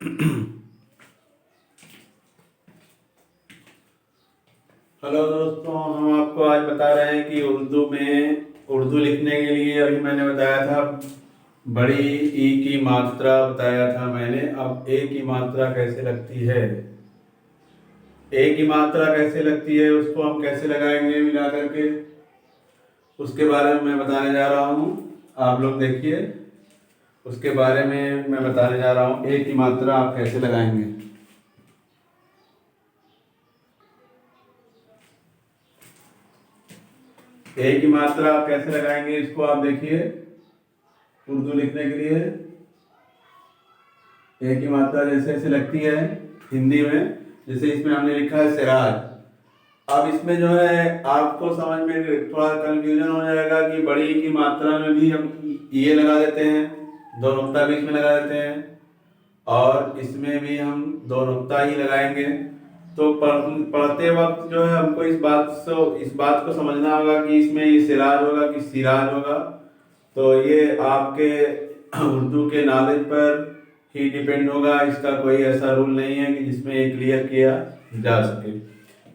Hello दोस्तों, हम आपको आज बता रहे हैं कि उर्दू लिखने के लिए अभी मैंने बताया था बड़ी ई की मात्रा बताया था मैंने। अब ए की मात्रा कैसे लगती है, ए की मात्रा कैसे लगती है उसको हम कैसे लगाएंगे मिला करके, उसके बारे में मैं बताने जा रहा हूँ। आप लोग देखिए, उसके बारे में मैं बताने जा रहा हूँ। ए की मात्रा आप कैसे लगाएंगे। ए की मात्रा आप कैसे लगाएंगे इसको आप देखिए। उर्दू लिखने के लिए ए की मात्रा जैसे ऐसे लगती है हिंदी में, जैसे इसमें हमने लिखा है सिराज। अब इसमें जो है आपको समझ में थोड़ा कंफ्यूजन हो जाएगा कि बड़ी की मात्रा में भी हम ये लगा देते हैं, दो नुक्ता बीच में लगा देते हैं, और इसमें भी हम दो नुक्ता ही लगाएंगे। तो पढ़ते वक्त जो है हमको इस बात को समझना होगा कि इसमें ये सिराज होगा कि सिराज होगा। तो ये आपके उर्दू के नॉलेज पर ही डिपेंड होगा। इसका कोई ऐसा रूल नहीं है कि जिसमें ये क्लियर किया जा सके।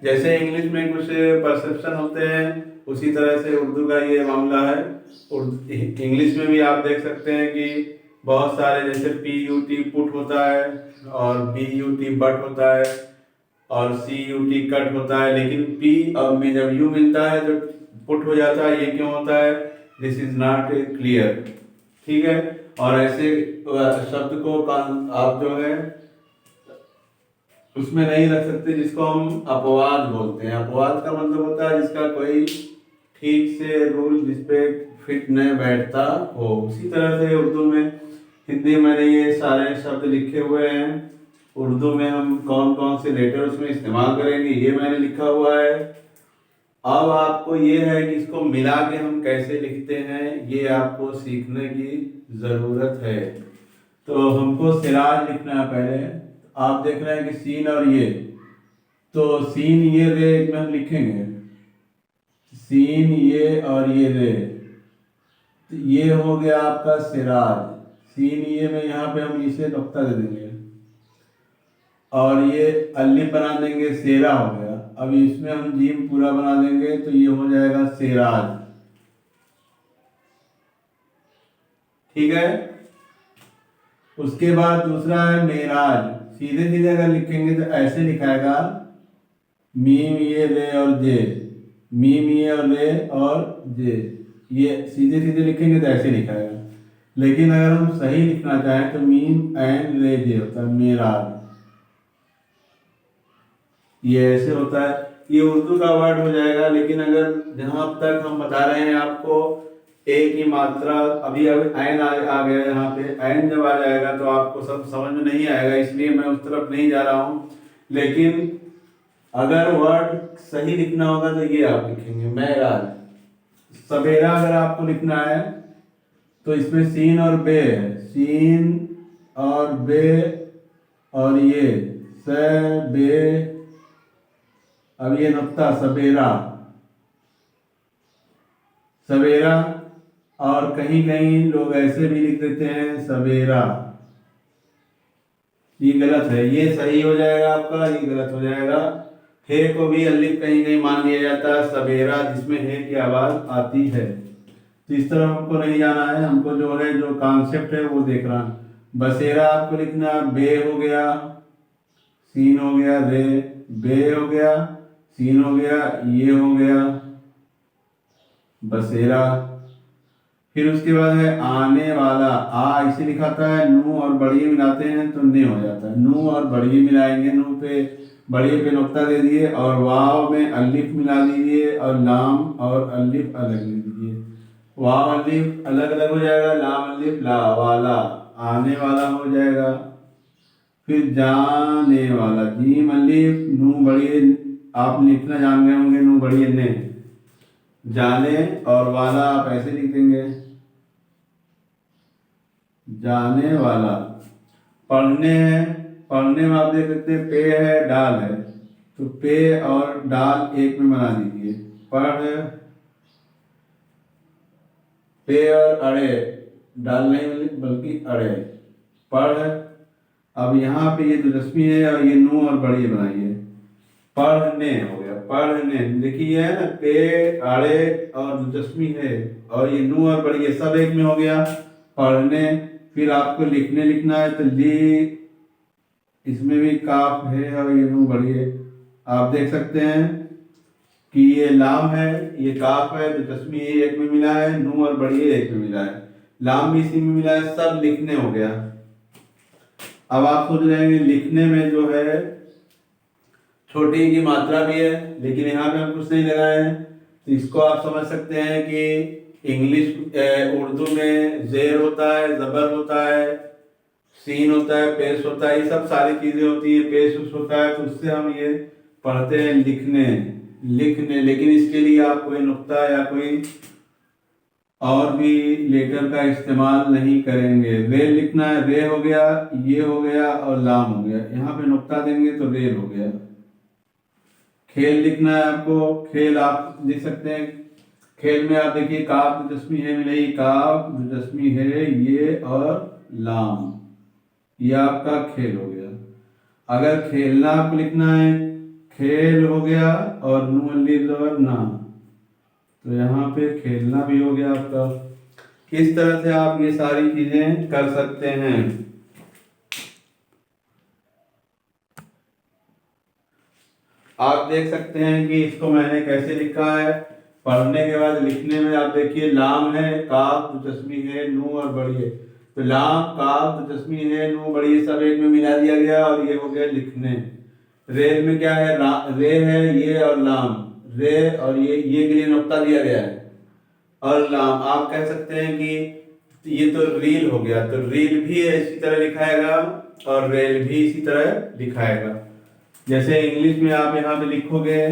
जैसे इंग्लिश में कुछ परसेप्शन होते हैं, उसी तरह से उर्दू का ये मामला है। इंग्लिश में भी आप देख सकते हैं कि बहुत सारे, जैसे पी यू टी पुट होता है, और बी यू टी बट होता है, और सी यू टी कट होता है। लेकिन पी और में जब यू मिलता है तो पुट हो जाता है। ये क्यों होता है? This is not clear. ठीक है। और ऐसे शब्द को आप जो है उसमें नहीं रख सकते जिसको हम अपवाद बोलते हैं। अपवाद का मतलब होता है जिसका कोई ठीक से रूल जिसपे फिट न बैठता हो। उसी तरह से उर्दू में, हिंदी में मैंने ये सारे शब्द लिखे हुए हैं। उर्दू में हम कौन कौन से लेटर उसमें इस्तेमाल करेंगे ये मैंने लिखा हुआ है। अब आपको ये है कि इसको मिला के हम कैसे लिखते हैं, ये आपको सीखने की ज़रूरत है। तो हमको सिराज लिखना है पहले। आप देख रहे हैं कि सीन और ये, तो सीन ये रे में हम लिखेंगे सीन ये और ये रे, तो ये हो गया आपका सिराज। सीन ये में यहाँ पे हम इसे नुक्ता दे देंगे, और ये अलिफ बना देंगे, सेरा हो गया। अब इसमें हम जीम पूरा बना देंगे तो ये हो जाएगा सिराज। ठीक है। उसके बाद दूसरा है मेराज। सीधे सीधे अगर लिखेंगे तो ऐसे लिखाएगा, मीम ये रे और जे, मीम ये और रे और जे। ये सीधे सीधे लिखेंगे तो ऐसे लिखाएगा। लेकिन अगर हम सही लिखना चाहें तो मीम एंड रे जे होता है मेराज। ये ऐसे होता है। ये उर्दू का वर्ड हो जाएगा। लेकिन अगर जहां तक हम बता रहे हैं आपको ए की मात्रा, अभी ऐन आ गया यहाँ पे। ऐन जब आ जाएगा तो आपको सब समझ में नहीं आएगा, इसलिए मैं उस तरफ नहीं जा रहा हूँ। लेकिन अगर वर्ड सही लिखना होगा तो ये आप लिखेंगे मेराज। सवेरा अगर आपको लिखना है तो इसमें सीन और बे है, सीन और बे, और ये स बे, अब ये नुक्ता सवेरा, सवेरा। और कहीं कहीं लोग ऐसे भी लिख देते हैं सवेरा। ये गलत है, ये सही हो जाएगा आपका, ये गलत हो जाएगा। हे को भी अलिफ कहीं कहीं मान लिया जाता है सवेरा, जिसमें हे की आवाज आती है। तो इस तरह हमको नहीं जाना है, हमको जो है जो कॉन्सेप्ट है वो देखना है। बसेरा आपको लिखना, बे हो गया, सीन हो गया, रे, बे हो गया, सीन हो गया, ये हो गया बसेरा। फिर उसके बाद है आने वाला। आ इसे लिखाता है, नू और बढ़िए मिलाते हैं तो ने हो जाता है। नू और बढ़िए मिलाएंगे, नू पे बढ़िए पे नुक्ता दे दिए, और वाव में अलिफ मिला दीजिए, और लाम और अलिफ अलग लिख दीजिए। वाव अलिफ अलग अलग हो जाएगा, लाम अलिफ ला वाला, आने वाला हो जाएगा। फिर जाने वाला, जीम अलिफ नू बढ़िए, आप लिखना जान गए होंगे, नू बढ़िए ने, जाने, और वाला आप ऐसे लिख देंगे जाने वाला। पढ़ने है, पढ़ने में आप देख सकते हैं पे है डाल है, तो पे और डाल एक में बना दीजिए। पढ़, पे और अड़े, डाल नहीं बल्कि अड़े, पढ़। अब यहाँ पे ये जो रश्मि है और ये नू और बड़ी बनाइए, पढ़ने हो गया, पढ़ने। देखिए ये है ना, पे आड़े और रश्मि है और ये नू और बड़ी ये सब एक में हो गया, पढ़ने। फिर आपको लिखने लिखना है तो ली, इसमें भी काफ है और ये नू बड़ी है। आप देख सकते हैं कि ये लाम है, ये काफ है, तो रश्मि ये एक में मिला है, नू और बड़ी एक में मिला है, लाम भी इसी में मिला है, सब लिखने हो गया। अब आप सोच रहे हैं लिखने में जो है छोटी की मात्रा भी है, लेकिन यहाँ पे हम कुछ नहीं लगाए हैं, तो इसको आप समझ सकते हैं कि इंग्लिश उर्दू में जेर होता है, जबर होता है, सीन होता है, पेश होता है, ये सब सारी चीजें होती है, पेश होता है, तो उससे हम ये पढ़ते हैं लिखने लिखने। लेकिन इसके लिए आप कोई नुक्ता या कोई और भी लेटर का इस्तेमाल नहीं करेंगे। रे लिखना है, रे हो गया, ये हो गया और लाम हो गया, यहाँ पे नुक्ता देंगे तो रेल हो गया। खेल लिखना है आपको, खेल आप लिख सकते हैं, खेल में आप देखिए काफ दिलचस्पी है मिलेगी, काफ दिलचस्पी है ये और लाम, ये आपका खेल हो गया। अगर खेलना आपको लिखना है, खेल हो गया और नून लीजर ना, तो यहाँ पे खेलना भी हो गया आपका। किस तरह से आप ये सारी चीजें कर सकते हैं। आप देख सकते हैं कि इसको मैंने कैसे लिखा है। पढ़ने के बाद लिखने में आप देखिए लाम है, काफ दिलचस्पी है, नू और बड़ी है, तो लाम काफ दिलचस्पी है, नू बड़ी है, सब एक में मिला दिया गया और ये हो गया लिखने। रेल में क्या है, रे है ये और लाम, रे और ये के लिए नुक्ता दिया गया है और लाम। आप कह सकते हैं कि ये तो रील हो गया, तो रील भी इसी तरह लिखाएगा और रेल भी इसी तरह लिखाएगा। जैसे इंग्लिश में आप यहाँ पे लिखोगे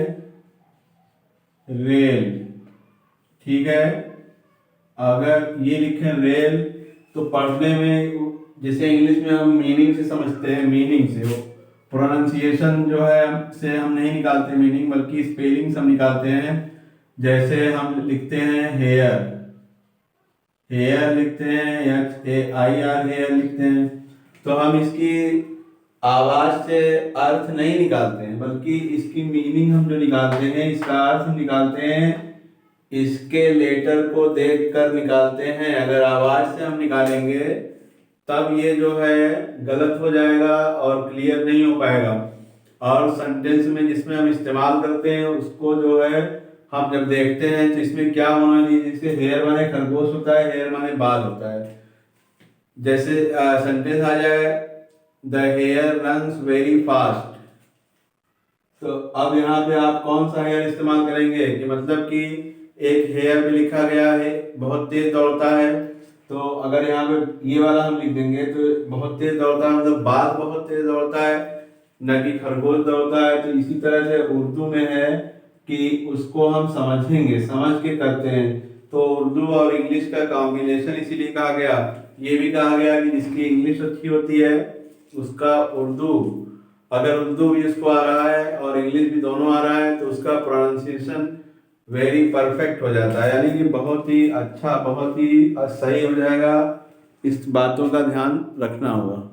रेल, ठीक है, अगर ये लिखें रेल तो पढ़ने में, जैसे इंग्लिश में हम मीनिंग से समझते हैं, मीनिंग से, वो प्रोनाउंसिएशन जो है से हम नहीं निकालते मीनिंग, बल्कि स्पेलिंग हम निकालते हैं। जैसे हम लिखते हैं हेयर, हेयर लिखते हैं, HAIR हेयर लिखते हैं, तो हम इसकी आवाज से अर्थ नहीं निकालते हैं, बल्कि इसकी मीनिंग हम जो निकालते हैं, इसका अर्थ हम निकालते हैं, इसके लेटर को देखकर निकालते हैं। अगर आवाज से हम निकालेंगे तब ये जो है गलत हो जाएगा और क्लियर नहीं हो पाएगा। और सेंटेंस में जिसमें हम इस्तेमाल करते हैं उसको जो है हम जब देखते हैं तो इसमें क्या होना चाहिए, जिससे हेयर माने खरगोश होता है, हेयर माने बाल होता है। जैसे सेंटेंस आ जाए the hare runs very fast, तो अब यहाँ पे आप कौन सा हेयर इस्तेमाल करेंगे कि मतलब कि एक हेयर पे लिखा गया है बहुत तेज दौड़ता है, तो अगर यहाँ पे ये वाला हम लिख देंगे तो बहुत तेज दौड़ता है मतलब बाल बहुत तेज दौड़ता है, न कि खरगोश दौड़ता है। तो इसी तरह से उर्दू में है कि उसको हम समझेंगे, समझ के करते हैं। तो उर्दू और इंग्लिश का कॉम्बिनेशन इसीलिए कहा गया। ये भी कहा गया कि जिसकी इंग्लिश अच्छी होती है उसका उर्दू, अगर उर्दू भी उसको आ रहा है और इंग्लिश भी दोनों आ रहा है तो उसका प्रोनाउंसिएशन वेरी परफेक्ट हो जाता है, यानी कि बहुत ही अच्छा, बहुत ही सही हो जाएगा। इस बातों का ध्यान रखना होगा।